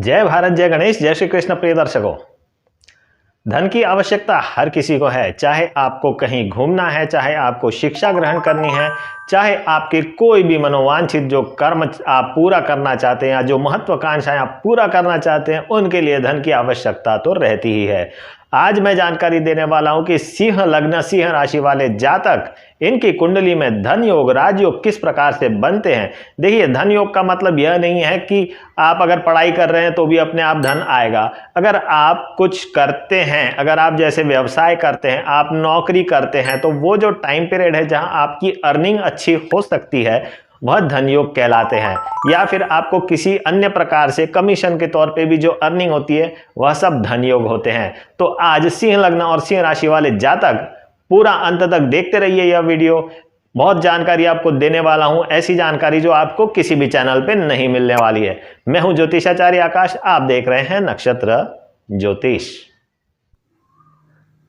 जय भारत, जय गणेश, जय श्री कृष्ण। प्रिय दर्शकों, धन की आवश्यकता हर किसी को है। चाहे आपको कहीं घूमना है, चाहे आपको शिक्षा ग्रहण करनी है, चाहे आपके कोई भी मनोवांछित जो कर्म आप पूरा करना चाहते हैं या जो महत्वाकांक्षाएं आप पूरा करना चाहते हैं, उनके लिए धन की आवश्यकता तो रहती ही है। आज मैं जानकारी देने वाला हूं कि सिंह लग्न, सिंह राशि वाले जातक, इनकी कुंडली में धन योग, राजयोग किस प्रकार से बनते हैं। देखिए, धन योग का मतलब यह नहीं है कि आप अगर पढ़ाई कर रहे हैं तो भी अपने आप धन आएगा। अगर आप कुछ करते हैं, अगर आप जैसे व्यवसाय करते हैं, आप नौकरी करते हैं, तो वो जो टाइम पीरियड है जहां आपकी अर्निंग अच्छी हो सकती है, वह धन योग कहलाते हैं। या फिर आपको किसी अन्य प्रकार से कमीशन के तौर पे भी जो अर्निंग होती है, वह सब धन योग होते हैं। तो आज सिंह लग्न और सिंह राशि वाले जातक पूरा अंत तक देखते रहिए यह वीडियो। बहुत जानकारी आपको देने वाला हूं, ऐसी जानकारी जो आपको किसी भी चैनल पे नहीं मिलने वाली है। मैं हूं ज्योतिषाचार्य आकाश, आप देख रहे हैं नक्षत्र ज्योतिष।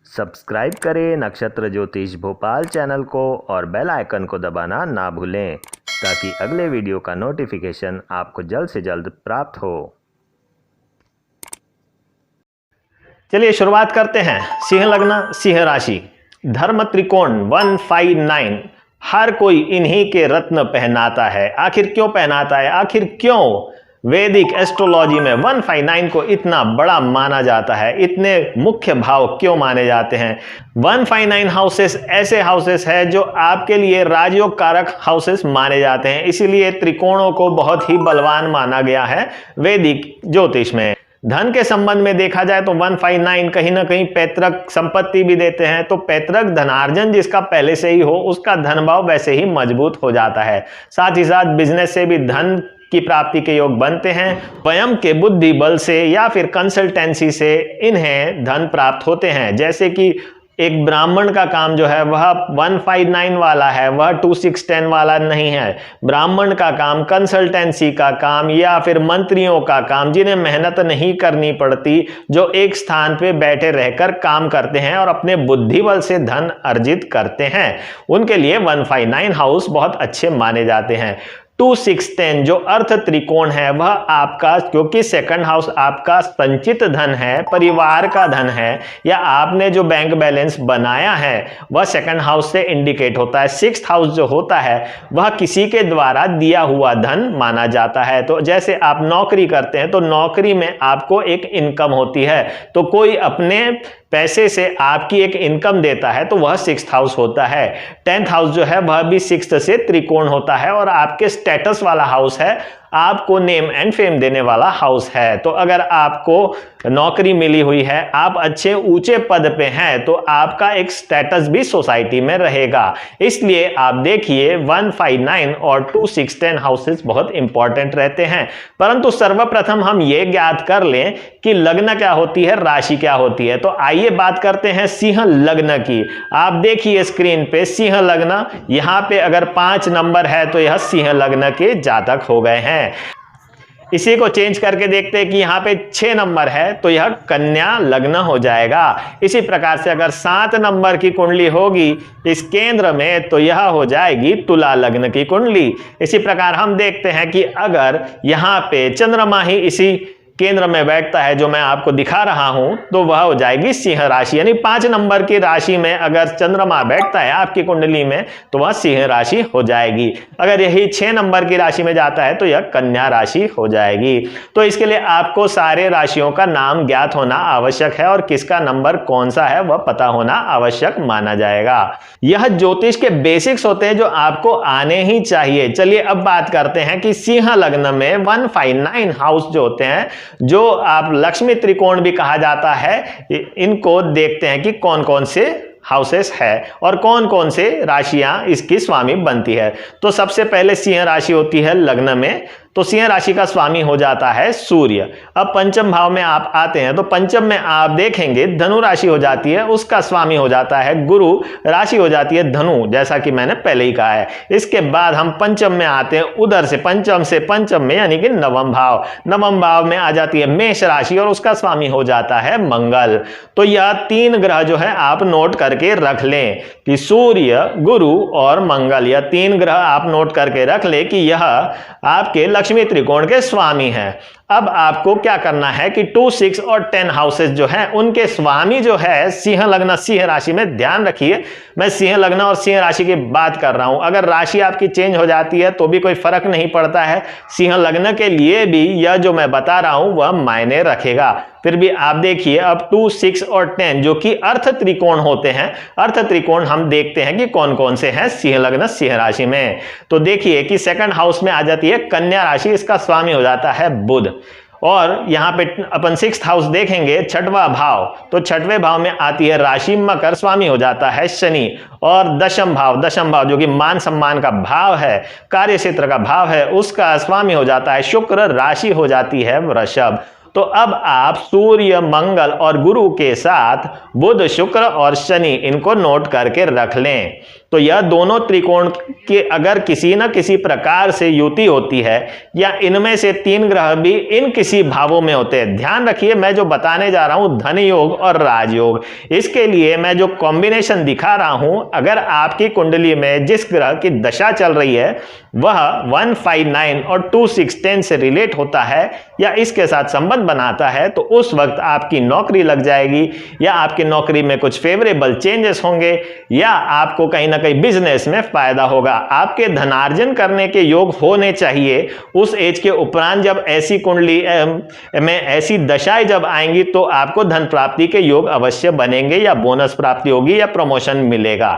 सब्सक्राइब करें नक्षत्र ज्योतिष भोपाल चैनल को और बेल आइकन को दबाना ना भूलें, ताकि अगले वीडियो का नोटिफिकेशन आपको जल्द से जल्द प्राप्त हो। चलिए शुरुआत करते हैं। सिंह लग्न, सिंह राशि, धर्म त्रिकोण 159। हर कोई इन्हीं के रत्न पहनाता है। आखिर क्यों पहनाता है? आखिर क्यों वैदिक एस्ट्रोलॉजी में 159 को इतना बड़ा माना जाता है? इतने मुख्य भाव क्यों माने जाते हैं? 159 हाउसेस ऐसे हाउसेस है जो आपके लिए राजयोग कारक हाउसेस माने जाते हैं। इसीलिए त्रिकोणों को बहुत ही बलवान माना गया है वैदिक ज्योतिष में। धन के संबंध में देखा जाए तो 159 कहीं ना कहीं पैतृक संपत्ति भी देते हैं। तो पैतृक धनार्जन जिसका पहले से ही हो, उसका धन भाव वैसे ही मजबूत हो जाता है। साथ ही साथ बिजनेस से भी धन की प्राप्ति के योग बनते हैं। स्वयं के बुद्धि बल से या फिर कंसल्टेंसी से इन्हें धन प्राप्त होते हैं। जैसे कि एक ब्राह्मण का काम जो है वह 159 वाला है, वह 2610 वाला नहीं है। ब्राह्मण का काम, कंसल्टेंसी का काम या फिर मंत्रियों का काम, जिन्हें मेहनत नहीं करनी पड़ती, जो एक स्थान पे बैठे रहकर काम करते हैं और अपने बुद्धि बल से धन अर्जित करते हैं, उनके लिए 159 हाउस बहुत अच्छे माने जाते हैं। 2610 जो अर्थ त्रिकोण है वह आपका, क्योंकि सेकंड हाउस आपका संचित धन है, परिवार का धन है, या आपने जो बैंक बैलेंस बनाया है वह सेकंड हाउस से इंडिकेट होता है। सिक्स्थ हाउस जो होता है वह किसी के द्वारा दिया हुआ धन माना जाता है। तो जैसे आप नौकरी करते हैं तो नौकरी में आपको एक इनकम होती है, तो कोई अपने पैसे से आपकी एक इनकम देता है, तो वह सिक्स्थ हाउस होता है। 10th हाउस जो है वह भी सिक्स्थ से त्रिकोण होता है और आपके स्टेटस वाला हाउस है, आपको नेम एंड फेम देने वाला हाउस है। तो अगर आपको नौकरी मिली हुई है, आप अच्छे ऊंचे पद पे हैं, तो आपका एक स्टेटस भी सोसाइटी में रहेगा। इसलिए आप देखिए 159 और 2610 हाउसेस बहुत इंपॉर्टेंट रहते हैं। परंतु सर्वप्रथम हम ये ज्ञात कर लें कि लग्न क्या होती है, राशि क्या होती है। तो आइए बात करते हैं सिंह लग्न की। आप देखिए स्क्रीन पे सिंह लग्न, यहां पे अगर 5 नंबर है तो यह सिंह लग्न के जातक हो गए हैं। इसी को चेंज करके देखते हैं कि यहाँ पे 6 नंबर है तो यह कन्या लग्न हो जाएगा। इसी प्रकार से अगर 7 नंबर की कुंडली होगी इस केंद्र में तो यह हो जाएगी तुला लग्न की कुंडली। इसी प्रकार हम देखते हैं कि अगर यहाँ पे चंद्रमा ही इसी केंद्र में बैठता है जो मैं आपको दिखा रहा हूं, तो वह हो जाएगी सिंह राशि। यानी 5 नंबर की राशि में अगर चंद्रमा बैठता है आपकी कुंडली में तो वह सिंह राशि हो जाएगी। अगर यही 6 नंबर की राशि में जाता है तो यह कन्या राशि हो जाएगी। तो इसके लिए आपको सारे राशियों का नाम ज्ञात होना आवश्यक है और किसका नंबर कौन सा है वह पता होना आवश्यक माना जाएगा। यह ज्योतिष के बेसिक्स होते हैं जो आपको आने ही चाहिए। चलिए अब बात करते हैं कि सिंह लग्न में 159 हाउस जो होते हैं, जो आप लक्ष्मी त्रिकोण भी कहा जाता है, इनको देखते हैं कि कौन कौन से हाउसेस है और कौन कौन से राशियां इसकी स्वामी बनती है। तो सबसे पहले सिंह राशि होती है लग्न में, तो सिंह राशि का स्वामी हो जाता है सूर्य। अब पंचम भाव में आप आते हैं तो पंचम में आप देखेंगे धनु राशि हो जाती है, उसका स्वामी हो जाता है गुरु, राशि हो जाती है धनु, जैसा कि मैंने पहले ही कहा है। इसके बाद हम पंचम में आते हैं, उधर से पंचम में यानी कि नवम भाव, नवम भाव में आ जाती है मेष राशि और उसका स्वामी हो जाता है मंगल। तो यह 3 ग्रह जो है आप नोट करके रख लें कि सूर्य, गुरु और मंगल, यह 3 ग्रह आप नोट करके रख ले कि यह आपके लक्ष्मी त्रिकोण के स्वामी हैं। अब आपको क्या करना है कि 2, 6 और 10 हाउसेस जो हैं उनके स्वामी जो है सिंह लग्न सिंह राशि में, ध्यान रखिए मैं सिंह लग्न और सिंह राशि की बात कर रहा हूं। अगर राशि आपकी चेंज हो जाती है तो भी कोई फर्क नहीं पड़ता है, सिंह लग्न के लिए भी यह जो मैं बता रहा हूं वह मायने रखेगा। फिर भी आप देखिए अब 2, 6 और 10 जो कि अर्थ त्रिकोण होते हैं, अर्थ त्रिकोण हम देखते हैं कि कौन कौन से हैं सिंह लग्न सिंह राशि में। तो देखिए कि सेकंड हाउस में आ जाती है कन्या राशि, इसका स्वामी हो जाता है बुध। और यहां पे अपन 6th हाउस देखेंगे, छठवां भाव, तो छठवें भाव में आती है राशि मकर, स्वामी हो जाता है शनि। और दशम भाव जो कि मान सम्मान का भाव है, कार्य क्षेत्र का भाव है, उसका स्वामी हो जाता है शुक्र, राशि हो जाती है वृषभ। तो अब आप सूर्य, मंगल और गुरु के साथ बुध, शुक्र और शनि इनको नोट करके रख लें। तो यह दोनों त्रिकोण के अगर किसी न किसी प्रकार से युति होती है या इनमें से 3 ग्रह भी इन किसी भावों में होते हैं, ध्यान रखिए मैं जो बताने जा रहा हूं धन योग और राजयोग, इसके लिए मैं जो कॉम्बिनेशन दिखा रहा हूं, अगर आपकी कुंडली में जिस ग्रह की दशा चल रही है वह 1, 5, 9 और 2, 6, 10 से रिलेट होता है या इसके साथ संबंध बनाता है, तो उस वक्त आपकी नौकरी लग जाएगी या आपकी नौकरी में कुछ फेवरेबल चेंजेस होंगे या आपको कहीं ना कहीं बिजनेस में फायदा होगा। आपके धनार्जन करने के योग होने चाहिए। उस एज के उपरांत जब ऐसी कुंडली में ऐसी दशाएं जब आएंगी तो आपको धन प्राप्ति के योग अवश्य बनेंगे या बोनस प्राप्ति होगी या प्रमोशन मिलेगा।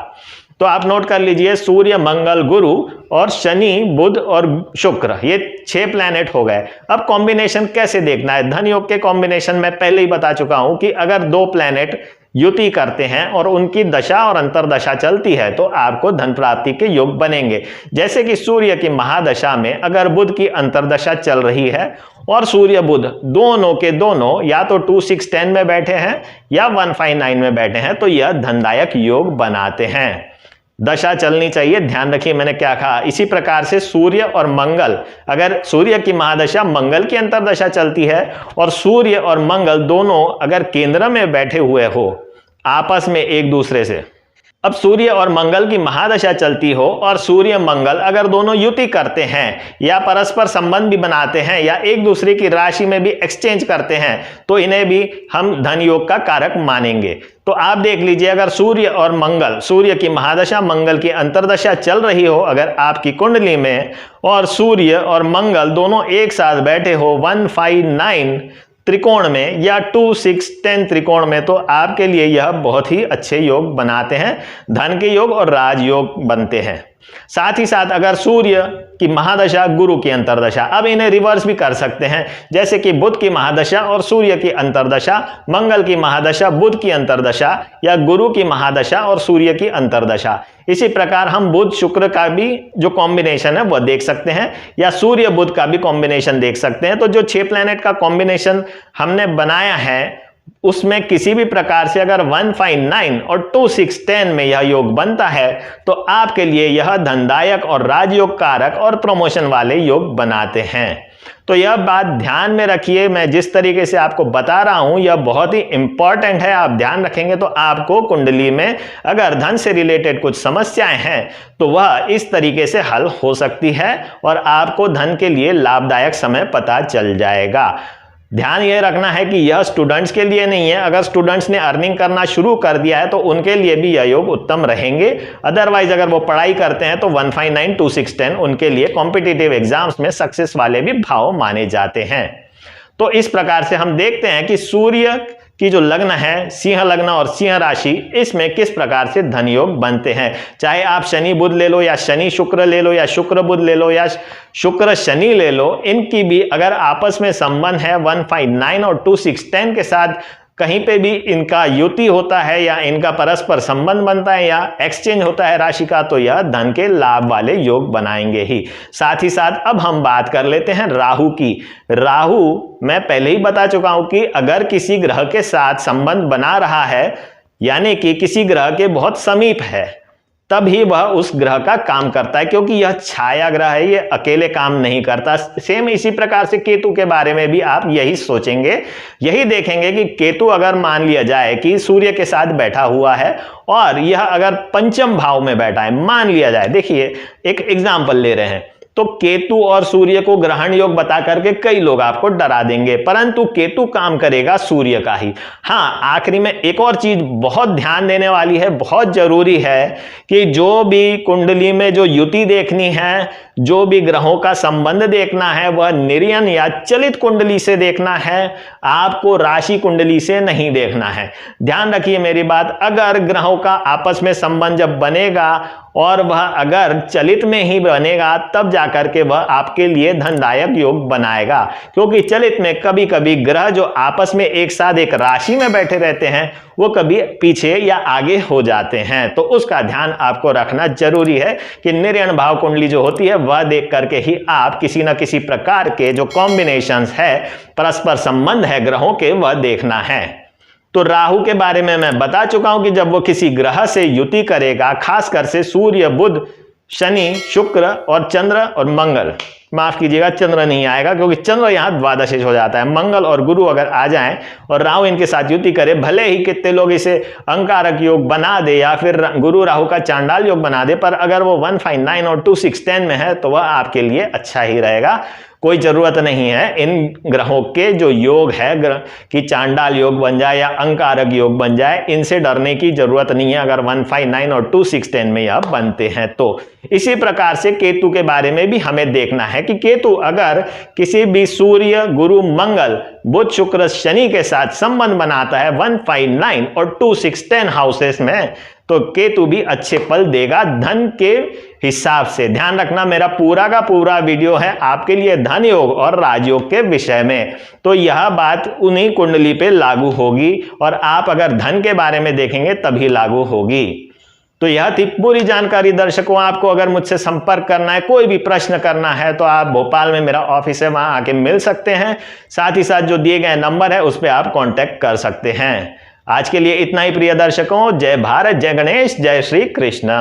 तो आप नोट कर लीजिए सूर्य, मंगल, गुरु और शनि, बुध और शुक्र, ये 6 प्लैनेट हो गए। अब कॉम्बिनेशन कैसे देखना है? धन योग के कॉम्बिनेशन में पहले ही बता चुका हूं कि अगर 2 प्लैनेट युति करते हैं और उनकी दशा और अंतरदशा चलती है तो आपको धन प्राप्ति के योग बनेंगे। जैसे कि सूर्य की महादशा में अगर बुध की अंतरदशा चल रही है और सूर्य बुध दोनों के दोनों या तो 2, 6, 10 में बैठे हैं या 1, 5, 9 में बैठे हैं तो यह धनदायक योग बनाते हैं। दशा चलनी चाहिए, ध्यान रखिए मैंने क्या कहा। इसी प्रकार से सूर्य और मंगल, अगर सूर्य की महादशा मंगल की अंतरदशा चलती है और सूर्य और मंगल दोनों अगर केंद्र में बैठे हुए हो आपस में एक दूसरे से, अब सूर्य और मंगल की महादशा चलती हो और सूर्य मंगल अगर दोनों युति करते हैं या परस्पर संबंध भी बनाते हैं या एक दूसरे की राशि में भी एक्सचेंज करते हैं तो इन्हें भी हम धन योग का कारक मानेंगे। तो आप देख लीजिए अगर सूर्य और मंगल, सूर्य की महादशा मंगल की अंतरदशा चल रही हो अगर आपकी कुंडली में और सूर्य और मंगल दोनों एक साथ बैठे हो 1, 5, 9 त्रिकोण में या 2, 6, 10 त्रिकोण में, तो आपके लिए यह बहुत ही अच्छे योग बनाते हैं, धन के योग और राजयोग बनते हैं। साथ ही साथ अगर सूर्य की महादशा गुरु की अंतरदशा, अब इन्हें रिवर्स भी कर सकते हैं, जैसे कि बुध की महादशा और सूर्य की अंतरदशा, मंगल की महादशा बुध की अंतरदशा या गुरु की महादशा और सूर्य की अंतरदशा। इसी प्रकार हम बुध शुक्र का भी जो कॉम्बिनेशन है वह देख सकते हैं या सूर्य बुध का भी कॉम्बिनेशन देख सकते हैं। तो जो 6 प्लैनेट का कॉम्बिनेशन हमने बनाया है उसमें किसी भी प्रकार से अगर 1, 5, 9 और 2, 6, 10 में यह योग बनता है तो आपके लिए यह धनदायक और राजयोग कारक और प्रमोशन वाले योग बनाते हैं। तो यह बात ध्यान में रखिए, मैं जिस तरीके से आपको बता रहा हूं यह बहुत ही इंपॉर्टेंट है। आप ध्यान रखेंगे तो आपको कुंडली में अगर धन से रिलेटेड कुछ समस्याएं हैं तो वह इस तरीके से हल हो सकती है और आपको धन के लिए लाभदायक समय पता चल जाएगा। ध्यान यह रखना है कि यह स्टूडेंट्स के लिए नहीं है, अगर स्टूडेंट्स ने अर्निंग करना शुरू कर दिया है तो उनके लिए भी यह योग उत्तम रहेंगे। अदरवाइज अगर वो पढ़ाई करते हैं तो 1, 5, 9, 2, 6, 10 उनके लिए कॉम्पिटिटिव एग्जाम्स में सक्सेस वाले भी भाव माने जाते हैं। तो इस प्रकार से हम देखते हैं कि सूर्य की जो लग्न है सिंह लग्न और सिंह राशि, इसमें किस प्रकार से धन योग बनते हैं। चाहे आप शनि बुध ले लो या शनि शुक्र ले लो या शुक्र बुध ले लो या शुक्र शनि ले लो, इनकी भी अगर आपस में संबंध है 1, 5, 9 और 2, 6, 10 के साथ कहीं पे भी इनका युति होता है या इनका परस्पर संबंध बनता है या एक्सचेंज होता है राशि का, तो यह धन के लाभ वाले योग बनाएंगे ही। साथ ही साथ अब हम बात कर लेते हैं राहु की। राहु मैं पहले ही बता चुका हूं कि अगर किसी ग्रह के साथ संबंध बना रहा है यानी कि किसी ग्रह के बहुत समीप है तभी वह उस ग्रह का काम करता है, क्योंकि यह छाया ग्रह है, यह अकेले काम नहीं करता। सेम इसी प्रकार से केतु के बारे में भी आप यही सोचेंगे, यही देखेंगे कि केतु अगर मान लिया जाए कि सूर्य के साथ बैठा हुआ है और यह अगर पंचम भाव में बैठा है, मान लिया जाए, देखिए एक एग्जाम्पल ले रहे हैं, तो केतु और सूर्य को ग्रहण योग बता करके कई लोग आपको डरा देंगे, परंतु केतु काम करेगा सूर्य का ही। हाँ, आखिरी में एक और चीज बहुत ध्यान देने वाली है, बहुत जरूरी है कि जो भी कुंडली में जो युति देखनी है, जो भी ग्रहों का संबंध देखना है, वह निर्यन या चलित कुंडली से देखना है, आपको राशि कुंडली से नहीं देखना है। ध्यान रखिए मेरी बात, अगर ग्रहों का आपस में संबंध जब बनेगा और वह अगर चलित में ही बनेगा तब जाकर के वह आपके लिए धनदायक योग बनाएगा, क्योंकि चलित में कभी कभी ग्रह जो आपस में एक साथ एक राशि में बैठे रहते हैं वो कभी पीछे या आगे हो जाते हैं। तो उसका ध्यान आपको रखना जरूरी है कि निर्यण भाव कुंडली जो होती है वह देख करके ही आप किसी न किसी प्रकार के जो कॉम्बिनेशंस है, परस्पर संबंध है ग्रहों के, वह देखना है। तो राहु के बारे में मैं बता चुका हूं कि जब वो किसी ग्रह से युति करेगा, खासकर से सूर्य, बुध, शनि, शुक्र और चंद्र और मंगल, माफ कीजिएगा चंद्र नहीं आएगा क्योंकि चंद्र यहां द्वादशेष हो जाता है, मंगल और गुरु अगर आ जाएं और राहु इनके साथ युति करे, भले ही कितने लोग इसे अंगारक योग बना दे या फिर गुरु राहु का चांडाल योग बना दे, पर अगर वो 159 और 2610 में है तो वह आपके लिए अच्छा ही रहेगा। कोई जरूरत नहीं है इन ग्रहों के जो योग है कि चांडाल योग बन जाए या अंगारक योग बन जाए, इनसे डरने की जरूरत नहीं है अगर 159 और 2610 में यह बनते हैं तो। इसी प्रकार से केतु के बारे में भी हमें देखना है कि केतु अगर किसी भी सूर्य, गुरु, मंगल, बुध, शुक्र, शनि के साथ संबंध बनाता है 159 और 2610 हाउसेस में, तो केतु भी अच्छे फल देगा धन के हिसाब से। ध्यान रखना, मेरा पूरा का पूरा वीडियो है आपके लिए धन योग और राजयोग के विषय में, तो यह बात उन्हीं कुंडली पे लागू होगी और आप अगर धन के बारे में देखेंगे तभी लागू होगी। तो यह थी पूरी जानकारी दर्शकों। आपको अगर मुझसे संपर्क करना है, कोई भी प्रश्न करना है, तो आप भोपाल में मेरा ऑफिस है, वहां आके मिल सकते हैं। साथ ही साथ जो दिए गए नंबर है उस पर आप कांटेक्ट कर सकते हैं। आज के लिए इतना ही प्रिय दर्शकों। जय भारत, जय गणेश, जय श्री कृष्ण।